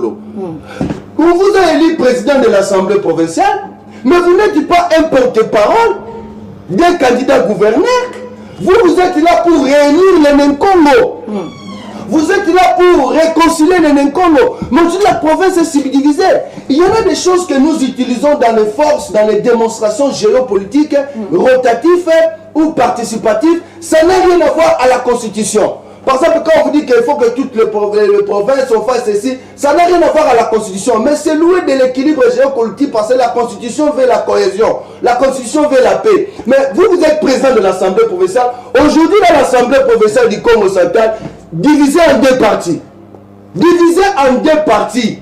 On vous a élu président de l'Assemblée provinciale, mais vous n'êtes pas un porte-parole d'un candidat gouverneur. Vous êtes là pour réunir les Nkongo. Vous êtes là pour réconcilier les Nkongo. Mais aujourd'hui, la province est subdivisée. Il y en a des choses que nous utilisons dans les forces, dans les démonstrations géopolitiques, rotatives ou participatives. Ça n'a rien à voir à la Constitution. Par exemple, quand on vous dit qu'il faut que toutes les provinces fassent ceci, ça n'a rien à voir à la Constitution. Mais c'est loué de l'équilibre géopolitique parce que la Constitution veut la cohésion. La Constitution veut la paix. Mais vous êtes président de l'Assemblée provinciale. Aujourd'hui, dans l'Assemblée provinciale du Congo central, divisé en deux parties. Divisé en deux parties.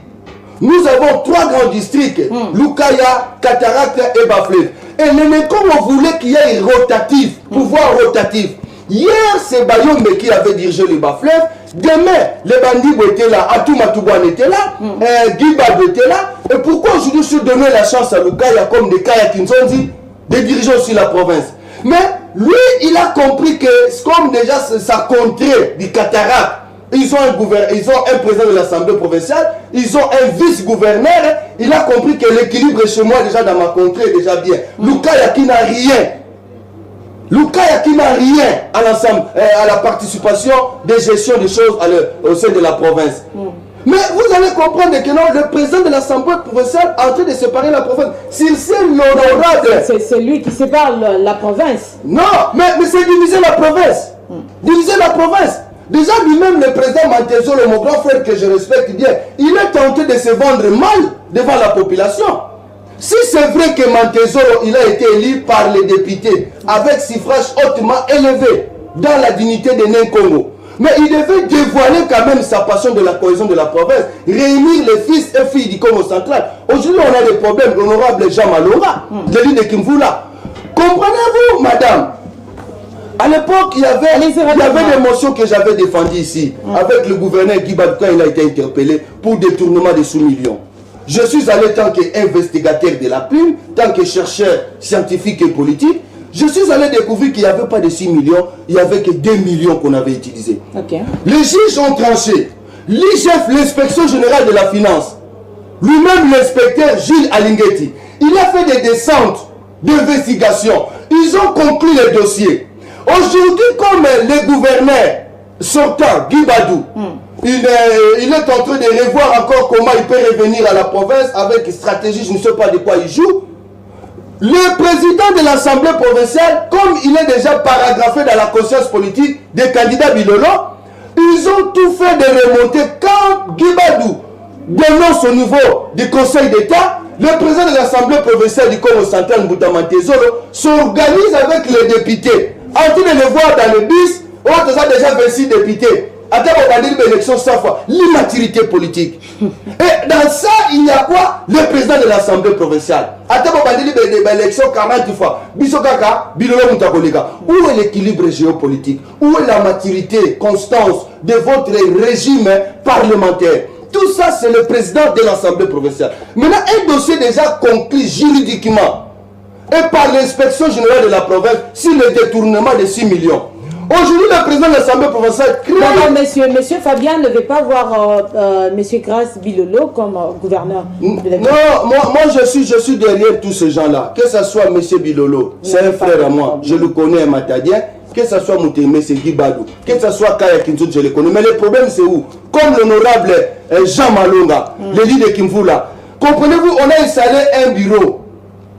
Nous avons trois grands districts. Lukaya, Cataracte et Baflev. Et les Nkongo voulaient qu'il y ait un rotatif, pouvoir rotatif. Hier, c'est Bayombe qui avait dirigé le Baflev. Demain, les bandits étaient là, Atoumatoubouane était là, Guibad était là. Et pourquoi aujourd'hui je donne la chance à Lukaya comme des Kaya Kinzonzi de diriger aussi la province? Mais lui, il a compris que comme déjà sa contrée du Cataracte, ils ont un président de l'Assemblée provinciale, ils ont un vice-gouverneur, il a compris que l'équilibre chez moi déjà dans ma contrée est déjà bien. Lukaya qui n'a rien. Lukaya qui n'a rien à l'ensemble, à la participation des gestions des choses au sein de la province. Mais vous allez comprendre que non, le président de l'Assemblée provinciale est en train de séparer la province. S'il sait l'honorable... C'est lui qui sépare la province. Non, mais c'est diviser la province. Diviser la province. Déjà lui-même, le président Mantezolo, mon grand frère que je respecte bien, il est tenté de se vendre mal devant la population. Si c'est vrai que Mantezolo, il a été élu par les députés avec suffrage hautement élevé dans la dignité de Nkongo, mais il devait dévoiler quand même sa passion de la cohésion de la province, réunir les fils et filles du Congo central. Aujourd'hui, on a des problèmes. L'honorable Jean Malonga, de l'île de Kimvula. Comprenez-vous, madame? À l'époque, il y avait des motions que j'avais défendues ici, avec le gouverneur Guibad quand il a été interpellé pour détournement de sous-millions. Je suis allé tant qu'investigateur de la plume, tant que chercheur scientifique et politique. Je suis allé découvrir qu'il n'y avait pas de 6 millions, il n'y avait que 2 millions qu'on avait utilisés. Les juges ont tranché. L'IGF, l'inspection générale de la finance, lui-même l'inspecteur Gilles Alingeti, il a fait des descentes d'investigation. Ils ont conclu les dossiers. Aujourd'hui, comme le gouverneur sortant, Guy Badou, il est en train de revoir encore comment il peut revenir à la province avec une stratégie, je ne sais pas de quoi il joue. Le président de l'Assemblée provinciale, comme il est déjà paragraphé dans la conscience politique des candidats Bilolo, ils ont tout fait de remonter. Quand Guy Badou dénonce au niveau du Conseil d'État, le président de l'Assemblée provinciale du Congo central, Mbouta Mantezolo, s'organise avec les députés. En train de les voir dans le bus, on a déjà 26 députés. Attends, on va dire l'élection 100 fois. L'immaturité politique. Et dans ça, il y a quoi? Le président de l'Assemblée provinciale. Attends, on va dire l'élection 40 fois. Bisokaka, Bilolo Moutakolika. Où est l'équilibre géopolitique? Où est la maturité, constance de votre régime parlementaire? Tout ça, c'est le président de l'Assemblée provinciale. Maintenant, un dossier déjà conclu juridiquement et par l'inspection générale de la province sur le détournement de 6 millions. Aujourd'hui, le président de l'Assemblée provinciale crée... Non, monsieur Fabien ne veut pas voir monsieur Grace Bilolo comme gouverneur. Non, moi je suis derrière tous ces gens-là. Que ce soit monsieur Bilolo, c'est un frère à moi, je le connais, un matadien. Que ce soit monsieur Guy Badou, que ce soit Kaya Kinzo, je le connais. Mais le problème c'est où? Comme l'honorable Jean Malonga, l'élu de Kimvula. Comprenez-vous, on a installé un bureau,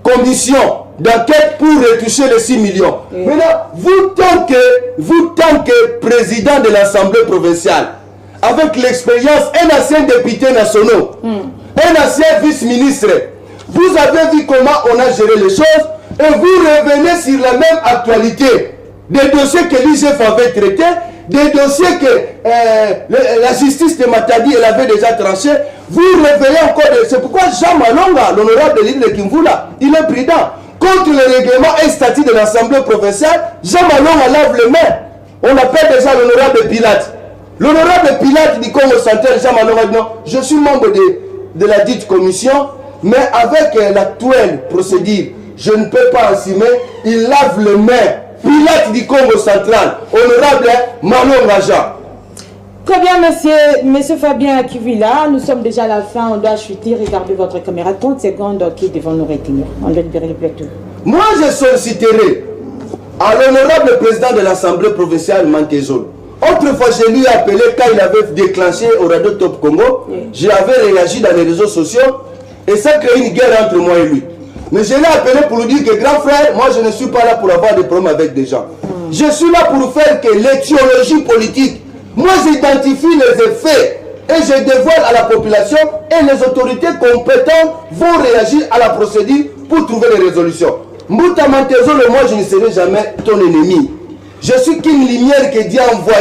commission d'enquête pour retoucher les 6 millions. Maintenant, vous tant que président de l'Assemblée provinciale, avec l'expérience, un ancien député national, un ancien vice-ministre, vous avez vu comment on a géré les choses et vous revenez sur la même actualité. Des dossiers que l'IGF avait traités, des dossiers que la justice de Matadi elle avait déjà tranché. Vous revenez encore. C'est pourquoi Jean Malonga, l'honorable de l'île de Kimvula, il est prudent. Contre le règlement et statut de l'Assemblée provinciale, Jean Malonga lave les mains. On appelle déjà l'honorable Pilate. L'honorable Pilate du Congo central, Jean Malonga dit non, je suis membre de la dite commission, mais avec l'actuelle procédure, je ne peux pas assumer, il lave les mains. Pilate du Congo central, honorable Malonga Jean. Très bien, monsieur Fabien Akivila, nous sommes déjà à la fin, on doit chuter, regardez votre caméra, 30 secondes qui devant nous retenir. On va libérer le plateau. Moi, je solliciterai à l'honorable président de l'Assemblée provinciale Mankezolo. Autrefois, je lui ai appelé quand il avait déclenché au Radio Top Congo. Oui. J'avais réagi dans les réseaux sociaux et ça crée une guerre entre moi et lui. Mais je l'ai appelé pour lui dire que grand frère, moi je ne suis pas là pour avoir des problèmes avec des gens. Je suis là pour faire que l'étiologie politique, moi j'identifie les effets et je dévoile à la population et les autorités compétentes vont réagir à la procédure pour trouver les résolutions. Mbouta Mankezolo, moi je ne serai jamais ton ennemi. Je suis qu'une lumière que Dieu a envoyée